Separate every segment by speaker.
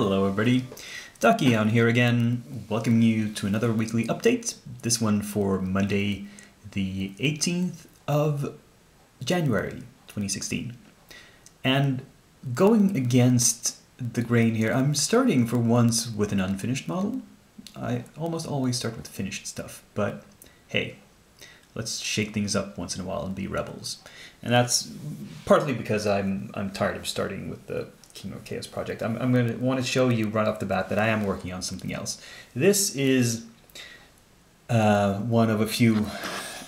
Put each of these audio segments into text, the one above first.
Speaker 1: Hello everybody, Ducky on here again, welcoming you to another weekly update, this one for Monday the 18th of January 2016. And going against the grain here, I'm starting for once with an unfinished model. I almost always start with finished stuff, but hey, let's shake things up once in a while and be rebels. And that's partly because I'm tired of starting with the Kingdom of Chaos project. I'm going to want to show you right off the bat that I am working on something else. This is one of a few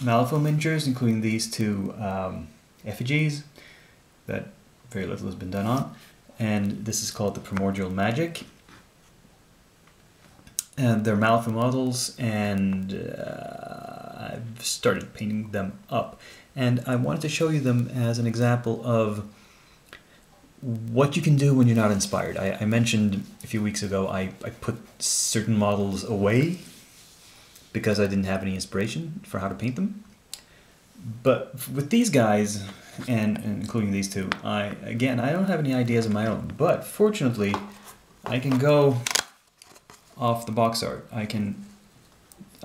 Speaker 1: Malifaux miniatures, including these two effigies that very little has been done on. And this is called the Primordial Magic. And they're Malifaux models, and I've started painting them up. And I wanted to show you them as an example of what you can do when you're not inspired. I mentioned a few weeks ago I put certain models away because I didn't have any inspiration for how to paint them. But with these guys, and including these two, I don't have any ideas of my own. But fortunately, I can go off the box art. I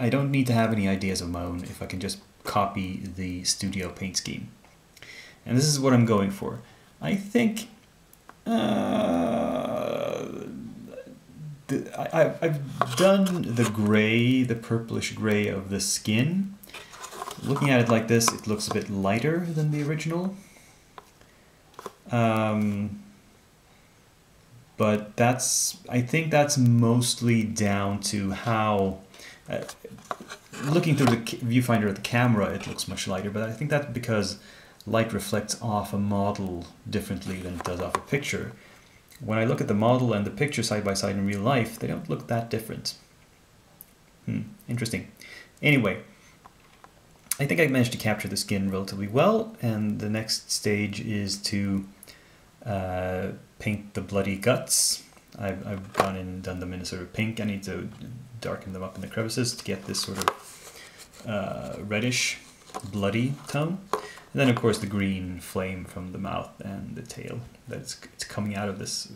Speaker 1: don't need to have any ideas of my own if I can just copy the studio paint scheme. And this is what I'm going for. I think I've done the gray, the purplish gray of the skin. Looking at it like this, it looks a bit lighter than the original. But I think that's mostly down to how, looking through the viewfinder of the camera, it looks much lighter, but I think that's because light reflects off a model differently than it does off a picture. When I look at the model and the picture side by side in real life, they don't look that different. Interesting. Anyway, I think I managed to capture the skin relatively well, and the next stage is to paint the bloody guts. I've gone in and done them in a sort of pink. I need to darken them up in the crevices to get this sort of reddish, bloody tone. And then of course the green flame from the mouth and the tail. It's coming out of this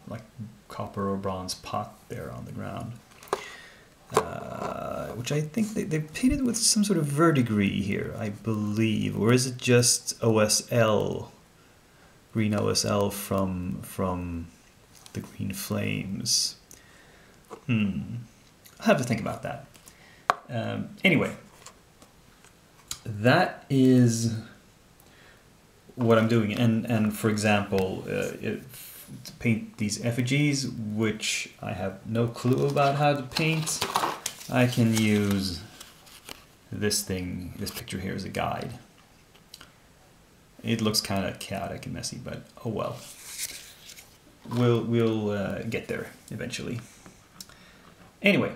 Speaker 1: like copper or bronze pot there on the ground. Which I think they painted with some sort of verdigris here, I believe. Or is it just OSL? Green OSL from the green flames. I'll have to think about that. Anyway, that is what I'm doing. And for example, to paint these effigies, which I have no clue about how to paint, I can use this picture here as a guide. It looks kind of chaotic and messy, but oh well. We'll get there eventually. Anyway,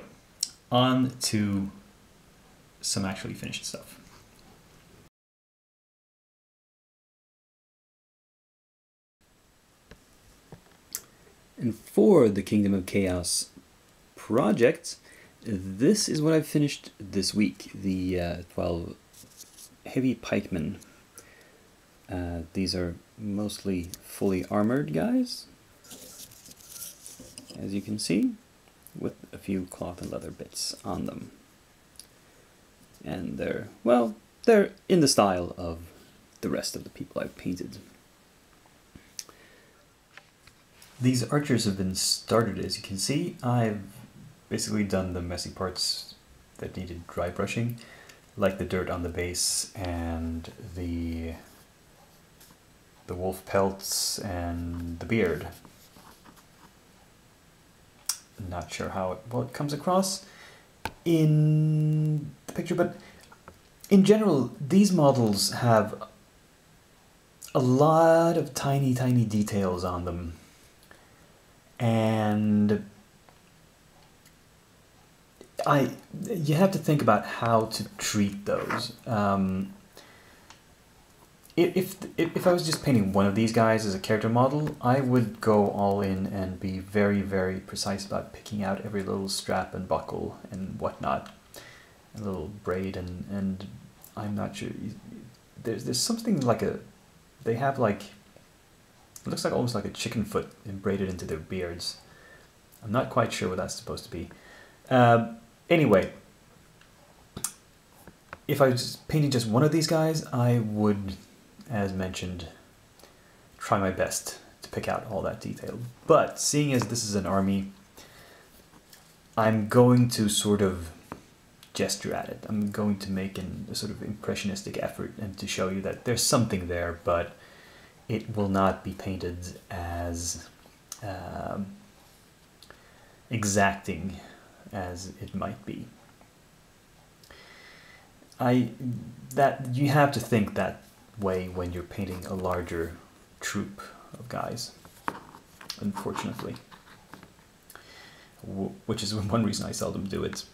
Speaker 1: on to some actually finished stuff. And for the Kingdom of Chaos project, this is what I've finished this week. The 12 heavy pikemen. These are mostly fully armored guys, as you can see, with a few cloth and leather bits on them. And they're in the style of the rest of the people I've painted. These archers have been started, as you can see. I've basically done the messy parts that needed dry brushing, like the dirt on the base and the wolf pelts and the beard. Not sure how it comes across in the picture, but in general, these models have a lot of tiny details on them. And you have to think about how to treat those. If I was just painting one of these guys as a character model, I would go all in and be very precise about picking out every little strap and buckle and whatnot, a little braid, and I'm not sure. There's something like they have like, it looks like almost like a chicken foot braided into their beards. I'm not quite sure what that's supposed to be. Anyway, if I was painting just one of these guys, I would, as mentioned, try my best to pick out all that detail. But seeing as this is an army, I'm going to sort of gesture at it. I'm going to make a sort of impressionistic effort and to show you that there's something there, but it will not be painted as exacting as it might be. That you have to think that way when you're painting a larger troop of guys, unfortunately, which is one reason I seldom do it.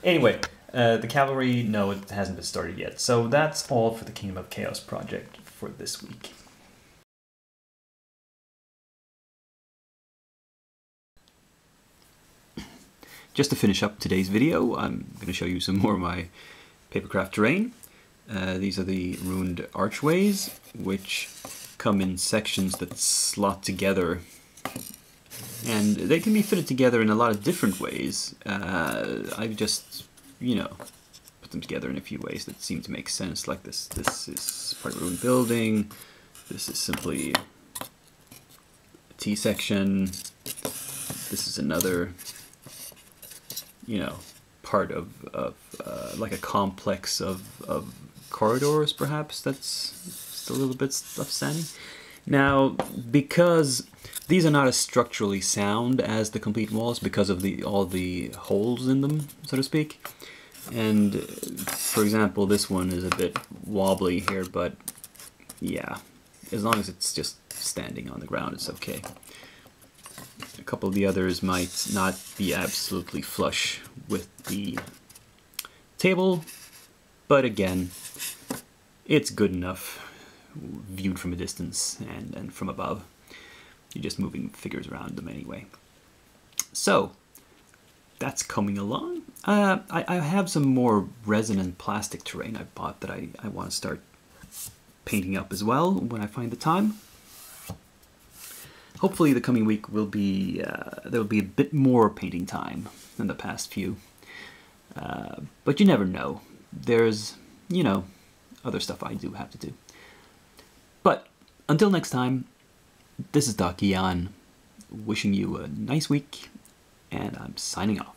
Speaker 1: Anyway, the cavalry, no, it hasn't been started yet. So that's all for the Kingdom of Chaos project for this week. Just to finish up today's video, I'm going to show you some more of my papercraft terrain. These are the ruined archways, which come in sections that slot together. And they can be fitted together in a lot of different ways. I've just, you know, put them together in a few ways that seem to make sense, like this. This is part of a ruined building. This is simply a T-section. This is another, you know, part of like a complex of corridors, perhaps, that's just a little bit upstanding. Now, because these are not as structurally sound as the complete walls because of all the holes in them, so to speak. And for example, this one is a bit wobbly here, but yeah, as long as it's just standing on the ground, it's okay. A couple of the others might not be absolutely flush with the table, but again, it's good enough viewed from a distance and from above. You're just moving figures around them anyway. So that's coming along. I have some more resin and plastic terrain I bought that I want to start painting up as well when I find the time. Hopefully the coming week will be there will be a bit more painting time than the past few. But you never know. There's, you know, other stuff I do have to do. But until next time, this is Doc Ian, wishing you a nice week, and I'm signing off.